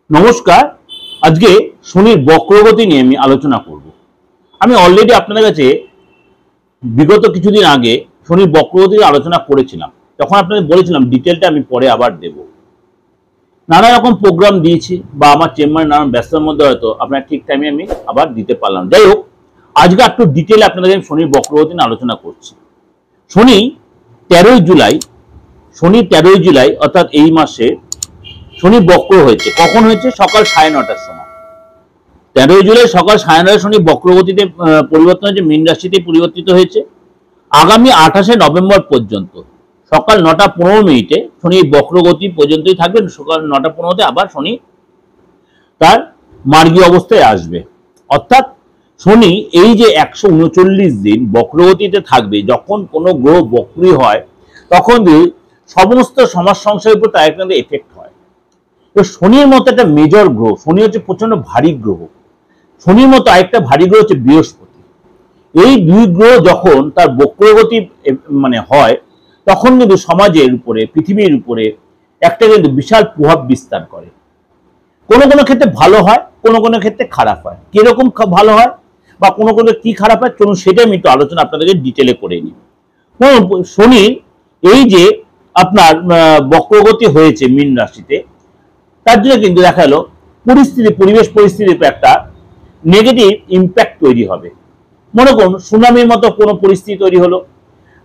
নমস্কার। আজকে শনির বক্রগতি নিয়ে আমি আলোচনা করব। আমি অলরেডি আপনাদের কাছে বিগত কিছুদিন আগে শনির বক্রগতির আলোচনা করেছিলাম। তখন আপনাদের বলেছিলাম ডিটেলটা আমি পরে আবার দেব। নানা রকম প্রোগ্রাম দিয়েছি বা আমার চেম্বারে নানান ব্যস্ততার মধ্যে হয়তো আপনার ঠিক টাইমে আমি আবার দিতে পারলাম। যাই হোক, আজকে একটু ডিটেলে আপনাদের শনির বক্রগতি নিয়ে আলোচনা করছি। শনি 13ই জুলাই অর্থাৎ এই মাসে শনি বক্র হয়েছে। কখন হয়েছে? সকাল 9:30টার সময়। 13ই জুলাই সকাল 9:30টায় শনি বক্রগতিতে পরিবর্তন হয়েছে, মীন রাশিতে পরিবর্তিত হয়েছে। আগামী 28শে নভেম্বর পর্যন্ত সকাল 9:15 শনি বক্রগতি পর্যন্তই থাকবেন। সকাল 9:15 আবার শনি তার মার্গী অবস্থায় আসবে। অর্থাৎ শনি এই যে 139 দিন বক্রগতিতে থাকবে, যখন কোনো গ্রহ বক্রী হয় তখন সমস্ত সমাজ সংসারের উপর তার একটা এফেক্ট হয়। তো শনির মতো একটা মেজর গ্রহ, শনি হচ্ছে প্রচন্ড ভারী গ্রহ। শনির মতো আরেকটা ভারী গ্রহ হচ্ছে বৃহস্পতি। এই দুই গ্রহ যখন তার বক্রগতি হয়, তখন কিন্তু সমাজের উপরে, পৃথিবীর উপরে একটা কিন্তু বিশাল প্রভাব বিস্তার করে। কোনো কোনো ক্ষেত্রে ভালো হয়, কোনো কোনো ক্ষেত্রে খারাপ হয়। কিরকম ভালো হয় বা কোনো কোনো কি খারাপ হয়, চলুন সেটা আমি একটু আলোচনা আপনাদেরকে ডিটেলে করে নিই। শনির এই যে আপনার বক্রগতি হয়েছে মীন রাশিতে, তার জন্য কিন্তু দেখা গেল পরিবেশ পরিস্থিতির একটা নেগেটিভ ইম্প্যাক্ট তৈরি হবে। মনে করুন সুনামির মতো কোনো পরিস্থিতি তৈরি হলো,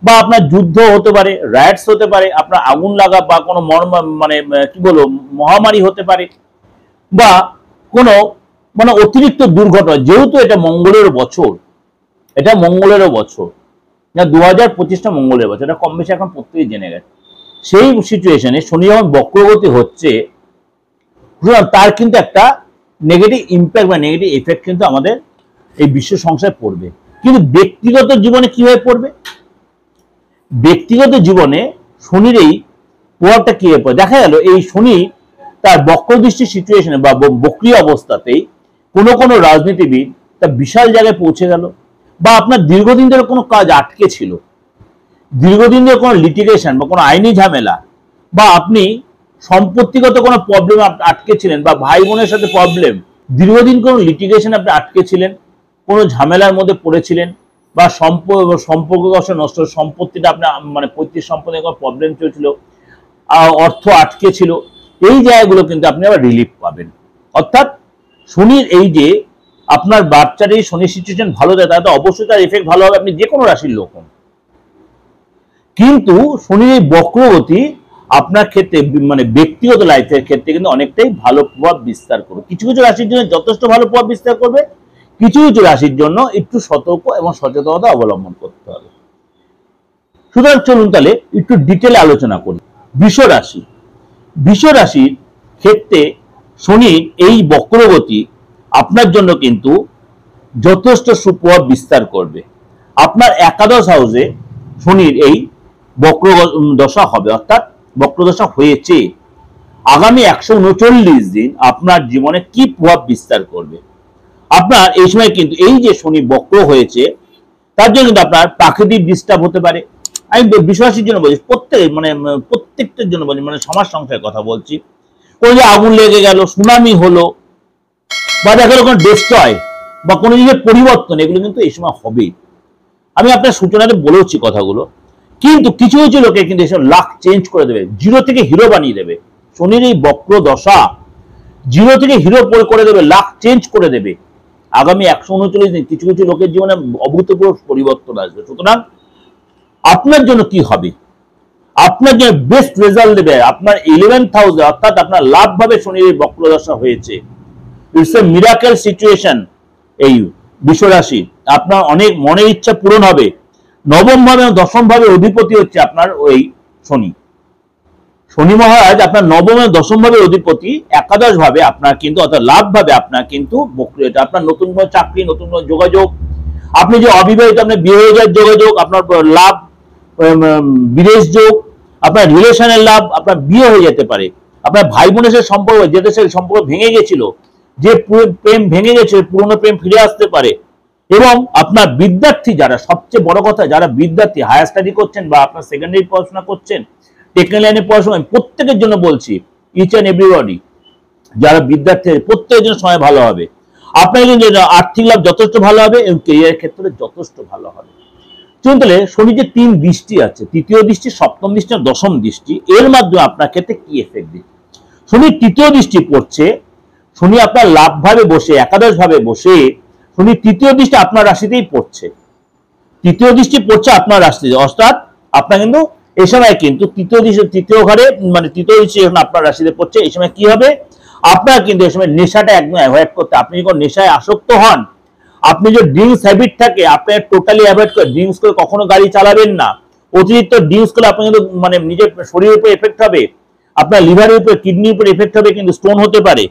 বা আপনার যুদ্ধ হতে পারে, রাইটস হতে পারে, আপনার আগুন লাগা বা কোনো মহামারী হতে পারে, বা কোনো অতিরিক্ত দুর্ঘটনা। যেহেতু এটা মঙ্গলের বছর, এটা মঙ্গলেরও বছর, 2025টা মঙ্গলের বছর, এটা কম বেশি এখন প্রত্যেকেই জেনে গেছে। সেই সিচুয়েশনে শনি যখন বক্রগতি হচ্ছে, তার কিন্তু একটা নেগেটিভ ইম্প্যাক্ট বা নেগেটিভ এফেক্ট কিন্তু আমাদের এই বিশ্ব সংসারে পড়বে। কিন্তু ব্যক্তিগত জীবনে কিভাবে পড়বে? ব্যক্তিগত জীবনে শনির এই প্রভাবটা কিভাবে পড়ে? দেখা গেল এই শনি তার বক্রদৃষ্টি সিচুয়েশনে বা বক্রীয় অবস্থাতেই কোনো কোনো রাজনীতিবিদ তার বিশাল জায়গায় পৌঁছে গেল, বা আপনার দীর্ঘদিন ধরে কোনো কাজ আটকে ছিল, দীর্ঘদিন ধরে কোনো লিটিগেশন বা কোনো আইনি ঝামেলা, বা আপনি সম্পত্তিগত কোনো প্রবলেম আটকে ছিলেন, বা ভাই বোনের সাথে প্রবলেম, দীর্ঘদিন কোনো লিটিগেশন আপনি আটকে ছিলেন, কোনো ঝামেলার মধ্যে পড়েছিলেন, বা সম্পর্ক নষ্ট, সম্পত্তিটা আপনার পৈতৃক সম্পত্তি কোনো প্রবলেম চলছিল, অর্থ আটকে ছিল, এই জায়গাগুলো কিন্তু আপনি আবার রিলিফ পাবেন। অর্থাৎ শনির এই যে আপনার বাচ্চার এই শনি সিচুয়েশন ভালো দেয়, তাহলে অবশ্যই তার এফেক্ট ভালো হবে, আপনি যে কোনো রাশির লোক হন। কিন্তু শনির এই বক্রগতি আপনার ক্ষেত্রে ব্যক্তিগত লাইফের ক্ষেত্রে কিন্তু অনেকটাই ভালো প্রভাব বিস্তার করবে। কিছু কিছু রাশির জন্য যথেষ্ট ভালো প্রভাব বিস্তার করবে, কিছু কিছু রাশির জন্য একটু সতর্ক এবং সচেতনতা অবলম্বন করতে হবে। সুতরাং চলুন তাহলে একটু ডিটেলে আলোচনা করি। বৃষ রাশির ক্ষেত্রে শনির এই বক্রগতি আপনার জন্য কিন্তু যথেষ্ট সুপ্রভাব বিস্তার করবে। আপনার একাদশ হাউসে শনির এই বক্র দশা হবে, অর্থাৎ বক্রদশা হয়েছে। আগামী 139 দিন আপনার জীবনে কি প্রভাব বিস্তার করবে? আপনার এই সময় কিন্তু এই যে শনি বক্র হয়েছে, তার জন্য কিন্তু আপনার প্রাকৃতিক ডিস্টার্ব হতে পারে। আমি বিশ্বাসীর জন্য বলছি, প্রত্যেকটার জন্য বলছি, সমাজ সংসারের কথা বলছি। কোনো যে আগুন লেগে গেল, সুনামি হলো, বা দেখা গেল কোনো ডেস্ট্রয় বা কোনো জিনিসের পরিবর্তন, এগুলো কিন্তু এই সময় হবেই। আমি আপনার সূচনাতে বলেছি কথাগুলো। কিন্তু কিছু কিছু লোকে কিন্তু এসব লাক চেঞ্জ করে দেবে, জিরো থেকে হিরো বানিয়ে দেবে। শনির এই বক্র দশা জিরো থেকে হিরো করে দেবে, লাক চেঞ্জ করে দেবে। আগামী 139 দিন কিছু কিছু লোকের জীবনে অভূতপূর্ব পরিবর্তন আসবে। সুতরাং আপনার জন্য কি হবে? আপনার জন্য বেস্ট রেজাল্ট দেবে আপনার 11th হাউসে, অর্থাৎ আপনার লাভ ভাবে শনির এই বক্র দশা হয়েছে। It's a miracle situation. এই বৃষ রাশি আপনার অনেক মনের ইচ্ছা পূরণ হবে। নবম ভাবে এবং দশম ভাবে অধিপতি হচ্ছে আপনার ওই শনি। শনি মহারাজ আপনার নবম এবং দশম ভাবে অধিপতি, একাদশ ভাবে আপনার কিন্তু, অর্থাৎ লাভ ভাবে আপনার কিন্তু বক্রিয়তা। আপনার নতুন কোনো চাকরি, নতুন কোনো যোগাযোগ, আপনি যে অবিবাহিত আপনার বিয়ে হয়ে যাওয়ার যোগাযোগ, আপনার লাভ, বিদেশ যোগ, আপনার রিলেশনের লাভ, আপনার বিয়ে হয়ে যেতে পারে। আপনার ভাই বোনের সম্পর্ক, যে দেশের সম্পর্ক ভেঙে গেছিল, যে প্রেম ভেঙে গেছে, পুরনো প্রেম ফিরে আসতে পারে। এবং আপনার বিদ্যার্থী যারা, সবচেয়ে বড় কথা, যারা বিদ্যার্থী হায়ার স্টাডি করছেন বা আপনার সেকেন্ডারি পড়াশোনা করছেন, টেকনিক্যাল লাইনে পড়াশোনা, প্রত্যেকের জন্য বলছি, ইচ অ্যান্ড এভরিবডি, যারা বিদ্যার্থী প্রত্যেকের জন্য সময় ভালো হবে, আপনার কিন্তু আর্থিক লাভ যথেষ্ট ভালো হবে এবং কেরিয়ারের ক্ষেত্রে যথেষ্ট ভালো হবে। চলুন তাহলে শনি যে 3 দৃষ্টি আছে, তৃতীয় দৃষ্টি, সপ্তম দৃষ্টি আর দশম দৃষ্টি, এর মাধ্যমে আপনার ক্ষেত্রে কি এফেক্ট দিচ্ছে। শনি তৃতীয় দৃষ্টি পড়ছে, শনি আপনার লাভ ভাবে বসে, একাদশ ভাবে বসে শনি তৃতীয় দৃষ্টি আপনার রাশিতেই পড়ছে, তৃতীয় দৃষ্টি পড়ছে আপনার রাশিতে, অর্থাৎ আপনার কিন্তু এই সময় কিন্তু তৃতীয় দৃষ্টি, তৃতীয় ঘরে মানে তৃতীয় দৃষ্টি যখন আপনার রাশিতে পড়ছে, এই সময় কি হবে, আপনার কিন্তু এই সময় নেশাটা একদম অ্যাভয়েড করতে, আপনি যখন নেশায় আসক্ত হন, আপনি যে ড্রিঙ্কস হ্যাবিট থাকে আপনার টোটালি অ্যাভয়েড করে, ড্রিঙ্কস করে কখনো গাড়ি চালাবেন না। অতিরিক্ত ড্রিঙ্কস করলে আপনার কিন্তু মানে নিজের শরীরের উপর এফেক্ট হবে, আপনার লিভারের উপর, কিডনির উপর এফেক্ট হবে, কিন্তু স্টোন হতে পারে,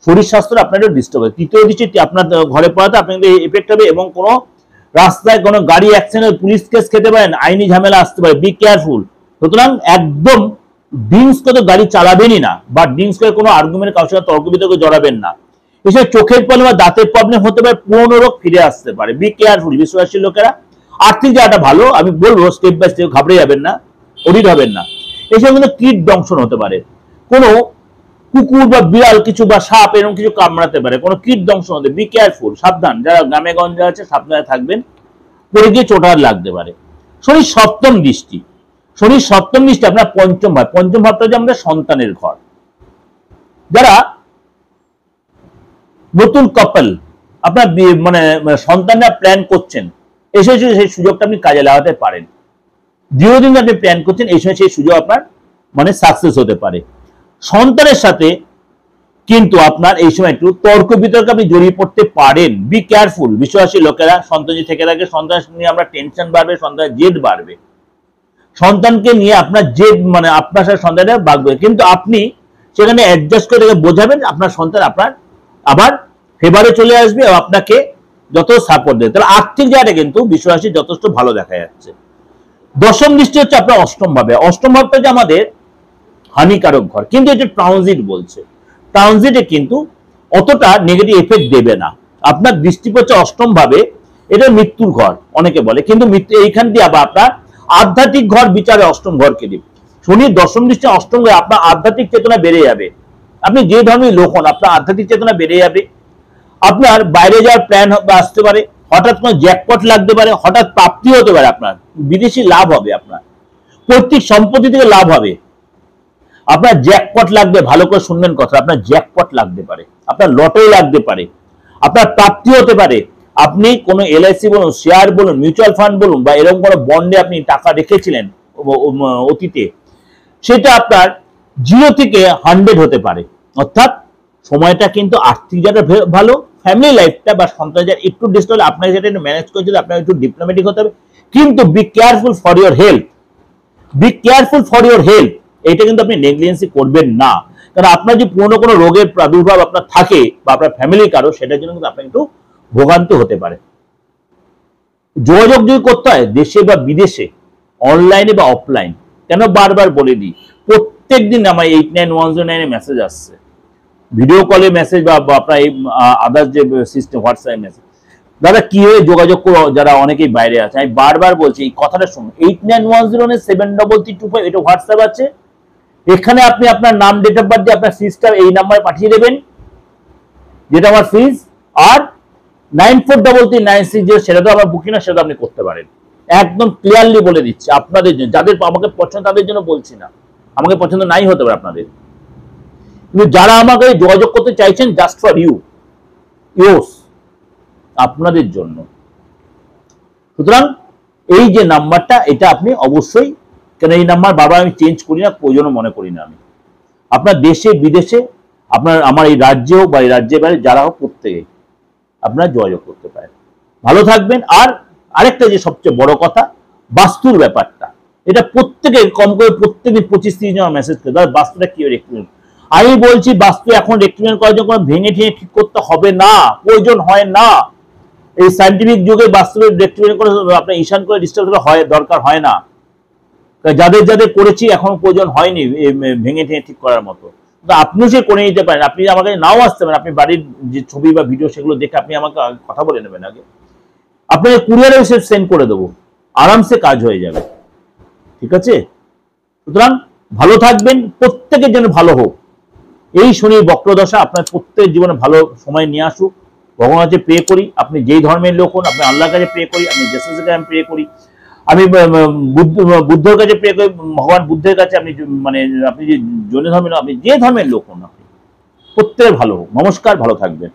শরীর স্বাস্থ্য আপনার ডিস্টার্ব হবে। তৃতীয় দৃষ্টি আপনার ঘরে পড়াতে আপনার কিন্তু এফেক্ট হবে, এবং কোনো রাস্তায় কোনো গাড়ি অ্যাক্সিডেন্ট, পুলিশ কেস খেতে পারেন, আইনি ঝামেলা আসতে পারে, বি কেয়ারফুল। সুতরাং একদম ড্রিঙ্কস করে গাড়ি চালাবেনই না, বা ড্রিঙ্কস করে কোনো আর্গুমেন্ট কারোর সাথে তর্ক বিতর্কে জড়াবেন না। এসব চোখের প্রবলেম বা দাঁতের প্রবলেম হতে পারে, পুরনো রোগ ফিরে আসতে পারে, বি কেয়ারফুল। বিশ্বরাশির লোকেরা আর্থিক জায়গাটা ভালো, আমি বলবো স্টেপ বাই স্টেপ, ঘাবড়ে যাবেন না, অডিট হবেন না। এসব কিন্তু কীট দংশন হতে পারে, কোনো কুকুর বা বিড়াল কিছু বা সাপ এরকম কিছু কামড়াতে পারে, কোনো কীট দংশন হতে, বি কেয়ারফুল, সাবধান। যারা গ্রামে গঞ্জে আছে সাবধানে থাকবেন, পড়ে গিয়ে চোটার লাগতে পারে। শনির সপ্তম দৃষ্টি, শনির সপ্তম দৃষ্টি আপনার পঞ্চম ভাব, পঞ্চম ভাবটা হচ্ছে আমাদের সন্তানের ঘর। যারা নতুন কাপল, আপনার মানে সন্তানরা প্ল্যান করছেন, এই সময় সেই সুযোগটা আপনি কাজে লাগাতে পারেন। দীর্ঘদিন আপনি প্ল্যান করছেন, এই সময় সেই সুযোগ আপনার মানে সাকসেস হতে পারে। সন্তানের সাথে কিন্তু আপনার এই সময় একটু তর্ক বিতর্কে আপনি জড়িয়ে পড়তে পারেন, বি কেয়ারফুল। বিশ্বরাশির লোকেরা সন্তান যদি থেকে থাকে, সন্তান নিয়ে আমরা টেনশন বাড়বে, সন্তানের জেদ বাড়বে, সন্তানকে নিয়ে আপনার জেদ মানে আপনার সাথে সন্তানের বাড়বে, কিন্তু আপনি সেখানে অ্যাডজাস্ট করে বোঝাবেন, আপনার সন্তান আপনার আবার ফেভারে চলে আসবে এবং আপনাকে যত সাপোর্ট দেবে। তাহলে আর্থিক জায়গাটা কিন্তু বিশ্বরাশি যথেষ্ট ভালো দেখা যাচ্ছে। দশম দৃষ্টি হচ্ছে আপনার অষ্টম ভাবে, অষ্টম ভাবটা যে আমাদের হানিকারক ঘর, কিন্তু এটা ট্রানজিট বলছে, ট্রানজিটে কিন্তু অতটা নেগেটিভ এফেক্ট দেবে না। আপনার দৃষ্টি পড়ছে অষ্টম ভাবে, এটা মৃত্যুর ঘর অনেকে বলে, কিন্তু মৃত্যু এইখান দিয়ে আবার আপনার আধ্যাত্মিক ঘর বিচারে অষ্টম ঘরকে দিবে। শনির দশম দৃষ্টি অষ্টম ঘরে আপনার আধ্যাত্মিক চেতনা বেড়ে যাবে, আপনি যে ধরনের লোক হন আপনার আধ্যাত্মিক চেতনা বেড়ে যাবে, আপনার বাইরে যাওয়ার প্ল্যান আসতে পারে, হঠাৎ কোনো জ্যাকপট লাগতে পারে, হঠাৎ প্রাপ্তি হতে পারে, আপনার বিদেশি লাভ হবে, আপনার পৈতৃক সম্পত্তি থেকে লাভ হবে, আপনার জ্যাকপট লাগবে, ভালো করে শুনবেন কথা, আপনার জ্যাকপট লাগতে পারে, আপনার লটারি লাগতে পারে, আপনার প্রাপ্তি হতে পারে। আপনি কোনো এলআইসি বলুন, শেয়ার বলুন, মিউচুয়াল ফান্ড বলুন, বা এরকম কোনো বন্ডে আপনি টাকা রেখেছিলেন অতীতে, সেটা আপনার 0 থেকে 100 হতে পারে। অর্থাৎ সময়টা কিন্তু আর্থিক যারা ভালো, ফ্যামিলি লাইফটা বা সন্তানের একটু ডিস্টার্ব হলে আপনাকে যেটা ম্যানেজ করে যদি আপনার একটু ডিপ্লোম্যাটিক হতে হবে, কিন্তু be careful for your health, be careful for your health, এটা কিন্তু আপনি নেগলিজেন্সি করবেন না। কারণ আপনার যে পুরনো কোনো রোগের প্রাদুর্ভাব আপনার থাকে বা আপনার ফ্যামিলি কারো, সেটার জন্য কিন্তু আপনার একটু ভোগান্তি হতে পারে। যোগাযোগ যদি করতে হয় দেশে বা বিদেশে, অনলাইনে বা অফলাইন, কেন বারবার বলে দিই, প্রত্যেক দিন আমার 89109 মেসেজ আসছে, ভিডিও কলে মেসেজ বা আপনার এই আদার্স যে সিস্টেম হোয়াটসঅ্যাপ মেসেজ, দাদা কিভাবে যোগাযোগ করো, যারা অনেকেই বাইরে আছে, আমি বারবার বলছি এই কথাটা শুনুন, 8910733325 এটা হোয়াটসঅ্যাপ আছে, এখানে আপনি আপনার নাম, ডেট অফ বার্থ দিয়ে আপনার ফিজটা এই নাম্বারে পাঠিয়ে দেবেন, যেটা আমার ফিজ, আর 943396 সেটা তো আমার বুকিং না, সেটা আপনি করতে পারেন। একদম ক্লিয়ারলি বলে দিচ্ছি আপনাদের জন্য, যাদের আমাকে পছন্দ তাদের জন্য বলছি না, আমাকে পছন্দ নাই হতে পারে আপনাদের, কিন্তু যারা আমাকে যোগাযোগ করতে চাইছেন, জাস্ট ফর ইউ, ইউস, আপনাদের জন্য। সুতরাং এই যে নাম্বারটা, এটা আপনি অবশ্যই, কেন এই নাম্বার বারবার আমি চেঞ্জ করি না, প্রয়োজনও মনে করি না আমি, আপনার দেশে বিদেশে, আপনার আমার এই রাজ্যে হোক বা এই রাজ্যের বাইরে যারা হোক, প্রত্যেকে আপনারা যোগাযোগ করতে পারেন। ভালো থাকবেন। আর আরেকটা যে সবচেয়ে বড় কথা, বাস্তুর ব্যাপারটা, এটা প্রত্যেকে কম করে প্রত্যেকদিন 25-30 জন মেসেজ করে, দাদা বাস্তুটা কি রেক্টিফিকেশন, আমি বলছি বাস্তু এখন রেক্টিফিকেশন করার জন্য কোনো ভেঙে ঠেঙে ঠিক করতে হবে না, প্রয়োজন হয় না। এই সায়েন্টিফিক যুগে বাস্তু রেক্টিফিকেশন করে আপনার ঈশান করে ডিস্টার্ব করা হয়, দরকার হয় না। যাদের যাদের করেছি এখন প্রয়োজন হয়নি ভেঙে ঠেঙে ঠিক করার মতো, তো আপনিও সে করে নিতে পারেন। আপনি আমাকে নাও আসতে পারেন, আপনি বাড়ির যে ছবি বা ভিডিও সেগুলো দেখে আপনি আমাকে কথা বলে নেবেন, আগে আপনাকে কুরিয়ারে সেন্ড করে দেবো, আরামসে কাজ হয়ে যাবে, ঠিক আছে? সুতরাং ভালো থাকবেন, প্রত্যেকের জন্য ভালো হোক। এই শনির বক্রদশা আপনার প্রত্যেক জীবনে ভালো সময় নিয়ে আসুক। ভগবানের কাছে প্রে করি, আপনি যেই ধর্মের লোক হন, আপনি আল্লাহর কাছে প্রে করি, আমি জেসাসের কাছে আমি প্রে করি, আমি বুদ্ধর কাছে প্রে করি, ভগবান বুদ্ধের কাছে, আপনি মানে আপনি যে জৈন ধর্মের, আপনি যে ধর্মের লোক হন, আপনি প্রত্যেকের ভালো হোক। নমস্কার, ভালো থাকবেন।